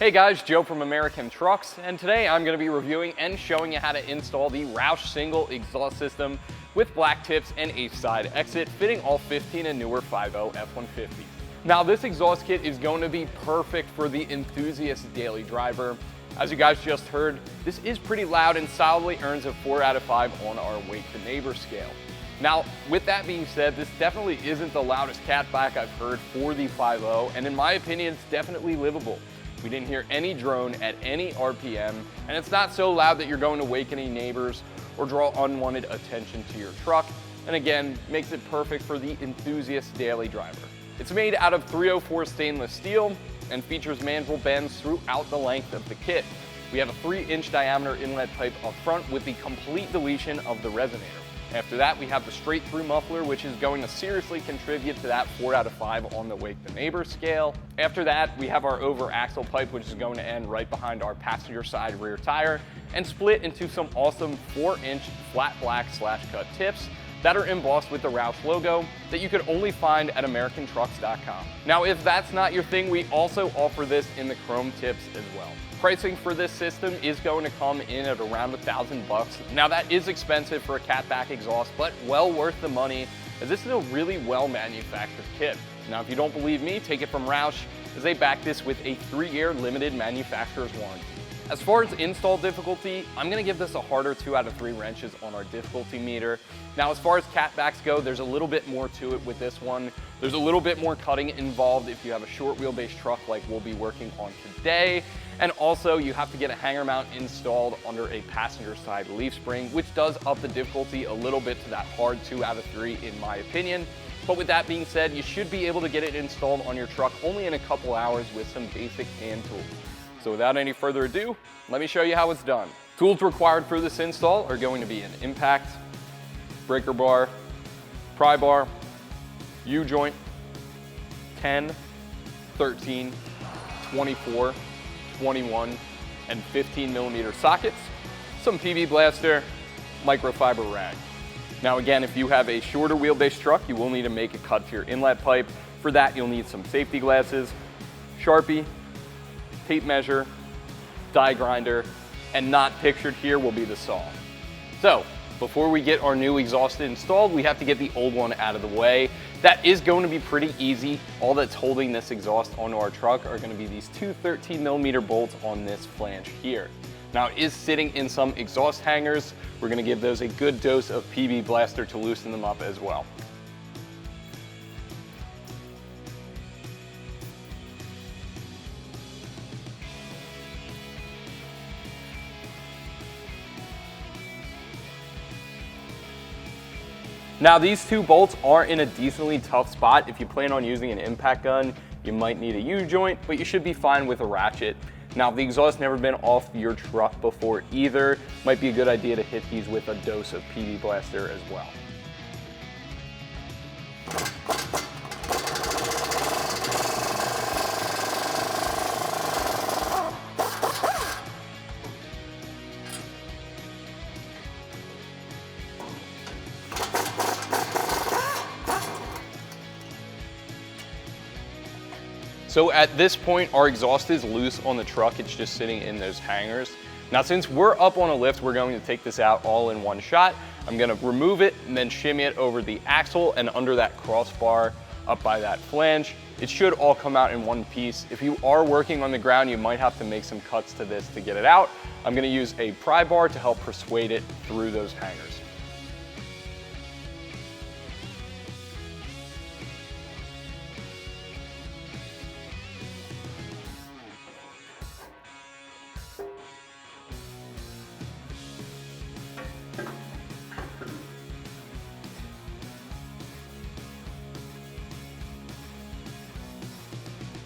Hey guys, Joe from American Trucks, and today I'm going to be reviewing and showing you how to install the Roush single exhaust system with black tips and H-side exit, fitting all 15 and newer 5.0 F-150s. Now this exhaust kit is going to be perfect for the enthusiast daily driver. As you guys just heard, this is pretty loud and solidly earns a 4 out of 5 on our Wake the Neighbor scale. Now, with that being said, this definitely isn't the loudest catback I've heard for the 5.0, and in my opinion, it's definitely livable. We didn't hear any drone at any RPM, and it's not so loud that you're going to wake any neighbors or draw unwanted attention to your truck, and again, makes it perfect for the enthusiast daily driver. It's made out of 304 stainless steel and features mandrel bends throughout the length of the kit. We have a 3-inch diameter inlet pipe up front with the complete deletion of the resonator. After that, we have the straight through muffler, which is going to seriously contribute to that 4 out of 5 on the Wake the Neighbor scale. After that, we have our over axle pipe, which is going to end right behind our passenger side rear tire and split into some awesome 4-inch flat black /cut tips that are embossed with the Roush logo that you can only find at AmericanTrucks.com. Now, if that's not your thing, we also offer this in the chrome tips as well. Pricing for this system is going to come in at around $1,000. Now that is expensive for a catback exhaust, but well worth the money, as this is a really well manufactured kit. Now if you don't believe me, take it from Roush, as they back this with a 3-year limited manufacturer's warranty. As far as install difficulty, I'm gonna give this a harder 2 out of 3 wrenches on our difficulty meter. Now, as far as catbacks go, there's a little bit more to it with this one. There's a little bit more cutting involved if you have a short wheelbase truck like we'll be working on today. And also, you have to get a hanger mount installed under a passenger side leaf spring, which does up the difficulty a little bit to that hard 2 out of 3 in my opinion. But with that being said, you should be able to get it installed on your truck only in a couple hours with some basic hand tools. So without any further ado, let me show you how it's done. Tools required for this install are going to be an impact, breaker bar, pry bar, U-joint, 10, 13, 24, 21, and 15 millimeter sockets, some PB blaster, microfiber rag. Now again, if you have a shorter wheelbase truck, you will need to make a cut to your inlet pipe. For that, you'll need some safety glasses, Sharpie, tape measure, die grinder, and not pictured here will be the saw. So, before we get our new exhaust installed, we have to get the old one out of the way. That is going to be pretty easy. All that's holding this exhaust onto our truck are going to be these two 13 millimeter bolts on this flange here. Now, it is sitting in some exhaust hangers. We're going to give those a good dose of PB blaster to loosen them up as well. Now these two bolts are in a decently tough spot. If you plan on using an impact gun, you might need a U-joint, but you should be fine with a ratchet. Now if the exhaust's never been off your truck before either, might be a good idea to hit these with a dose of PB blaster as well. So at this point, our exhaust is loose on the truck. It's just sitting in those hangers. Now, since we're up on a lift, we're going to take this out all in one shot. I'm gonna remove it and then shimmy it over the axle and under that crossbar up by that flange. It should all come out in one piece. If you are working on the ground, you might have to make some cuts to this to get it out. I'm gonna use a pry bar to help persuade it through those hangers.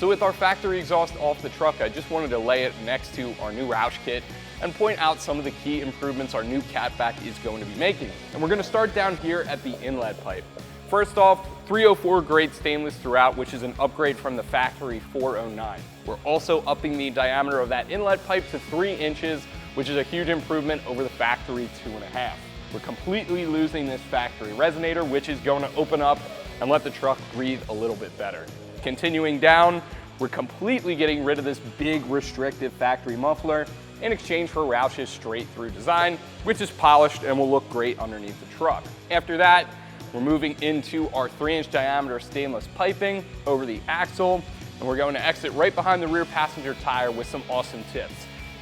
So with our factory exhaust off the truck, I just wanted to lay it next to our new Roush kit and point out some of the key improvements our new catback is going to be making. And we're going to start down here at the inlet pipe. First off, 304 grade stainless throughout, which is an upgrade from the factory 409. We're also upping the diameter of that inlet pipe to 3 inches, which is a huge improvement over the factory 2.5. We're completely losing this factory resonator, which is going to open up and let the truck breathe a little bit better. Continuing down, We're completely getting rid of this big restrictive factory muffler in exchange for Roush's straight through design, which is polished and will look great underneath the truck. After that, we're moving into our 3-inch diameter stainless piping over the axle, and we're going to exit right behind the rear passenger tire with some awesome tips.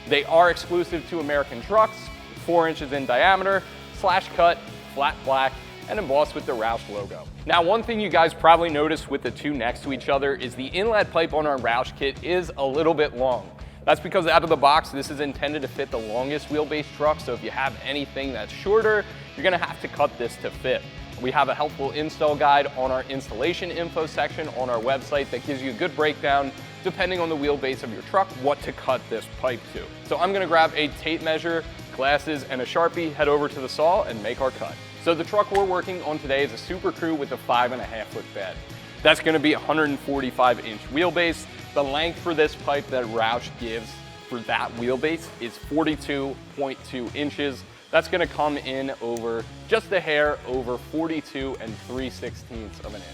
They are exclusive to AmericanTrucks, 4 inches in diameter, slash cut, flat black, and embossed with the Roush logo. Now, one thing you guys probably noticed with the two next to each other is the inlet pipe on our Roush kit is a little bit long. That's because out of the box, this is intended to fit the longest wheelbase truck, so if you have anything that's shorter, you're gonna have to cut this to fit. We have a helpful install guide on our installation info section on our website that gives you a good breakdown, depending on the wheelbase of your truck, what to cut this pipe to. So I'm gonna grab a tape measure, glasses, and a Sharpie, head over to the saw, and make our cut. So the truck we're working on today is a Super Crew with a 5.5-foot bed. That's gonna be a 145-inch wheelbase. The length for this pipe that Roush gives for that wheelbase is 42.2 inches. That's gonna come in over just a hair over 42 3/16 of an inch.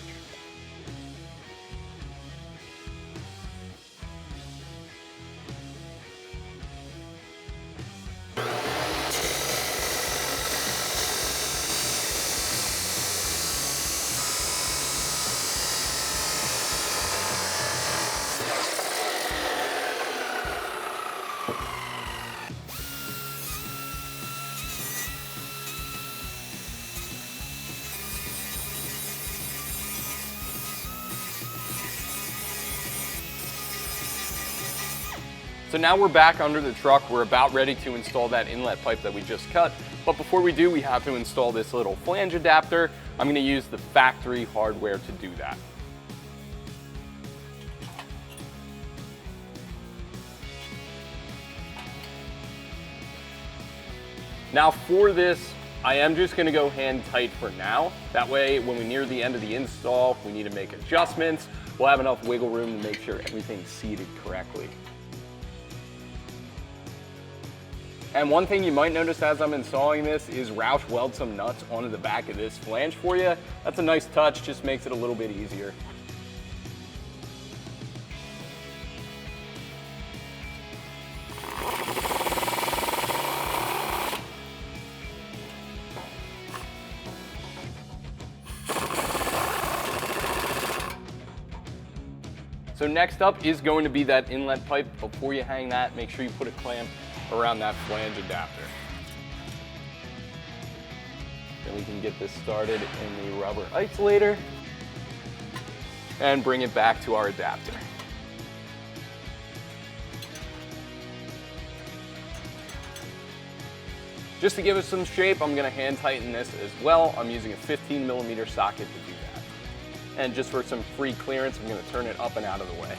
So now we're back under the truck. We're about ready to install that inlet pipe that we just cut. But before we do, we have to install this little flange adapter. I'm gonna use the factory hardware to do that. Now for this, I am just gonna go hand tight for now. That way, when we near the end of the install, if we need to make adjustments, we'll have enough wiggle room to make sure everything's seated correctly. And one thing you might notice as I'm installing this is Roush weld some nuts onto the back of this flange for you. That's a nice touch, just makes it a little bit easier. So next up is going to be that inlet pipe. Before you hang that, make sure you put a clamp around that flange adapter. Then we can get this started in the rubber isolator and bring it back to our adapter. Just to give it some shape, I'm gonna hand tighten this as well. I'm using a 15mm socket to do that. And just for some free clearance, I'm gonna turn it up and out of the way.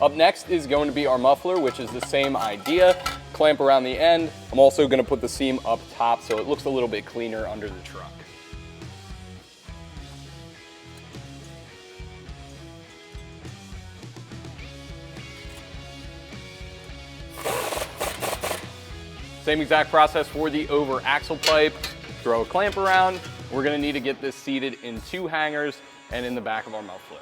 Up next is going to be our muffler, which is the same idea. Clamp around the end. I'm also gonna put the seam up top so it looks a little bit cleaner under the truck. Same exact process for the over axle pipe. Throw a clamp around. We're gonna need to get this seated in 2 hangers and in the back of our muffler.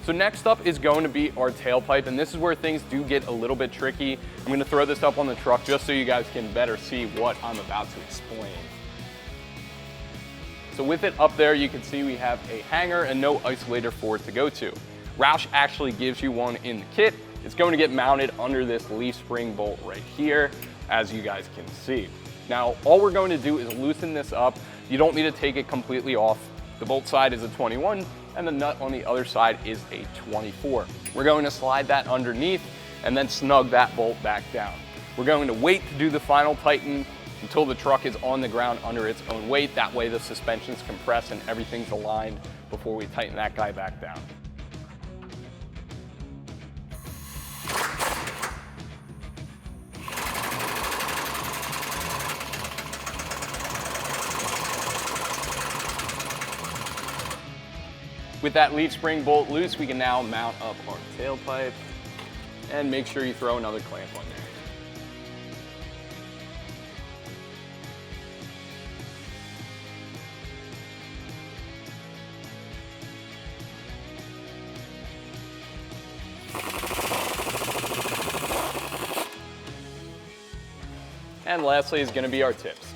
So next up is going to be our tailpipe, and this is where things do get a little bit tricky. I'm gonna throw this up on the truck just so you guys can better see what I'm about to explain. So with it up there, you can see we have a hanger and no isolator for it to go to. Roush actually gives you one in the kit. It's going to get mounted under this leaf spring bolt right here, as you guys can see. Now, all we're going to do is loosen this up. You don't need to take it completely off. The bolt side is a 21, and the nut on the other side is a 24. We're going to slide that underneath and then snug that bolt back down. We're going to wait to do the final tighten until the truck is on the ground under its own weight. That way the suspension's compressed and everything's aligned before we tighten that guy back down. With that leaf spring bolt loose, we can now mount up our tailpipe and make sure you throw another clamp on there. And lastly is going to be our tips.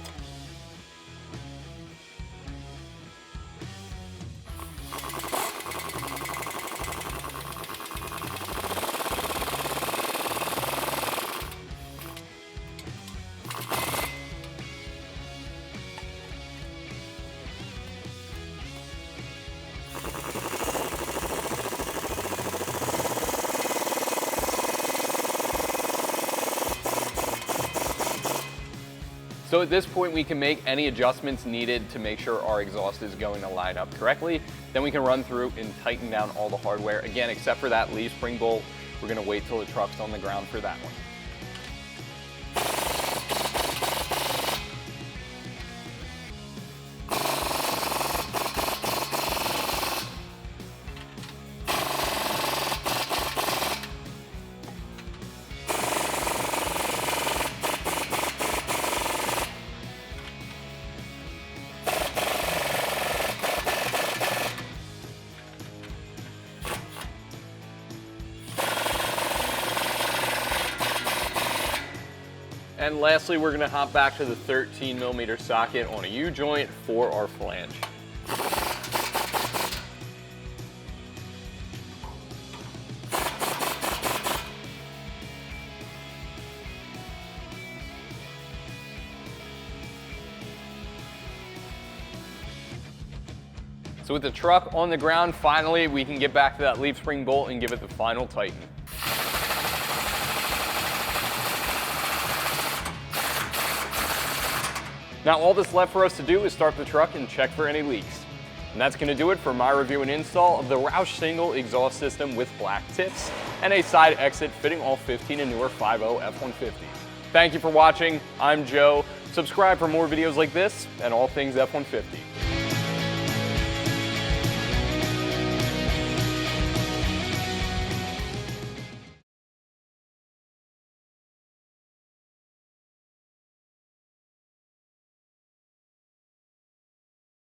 So at this point, we can make any adjustments needed to make sure our exhaust is going to line up correctly. Then we can run through and tighten down all the hardware. Again, except for that leaf spring bolt, we're going to wait till the truck's on the ground for that one. And lastly, we're going to hop back to the 13mm socket on a U-joint for our flange. So with the truck on the ground, finally, we can get back to that leaf spring bolt and give it the final tighten. Now all that's left for us to do is start the truck and check for any leaks. And that's going to do it for my review and install of the Roush single exhaust system with black tips and a side exit fitting all 15 and newer 5.0 F-150s. Thank you for watching. I'm Joe. Subscribe for more videos like this and all things F-150.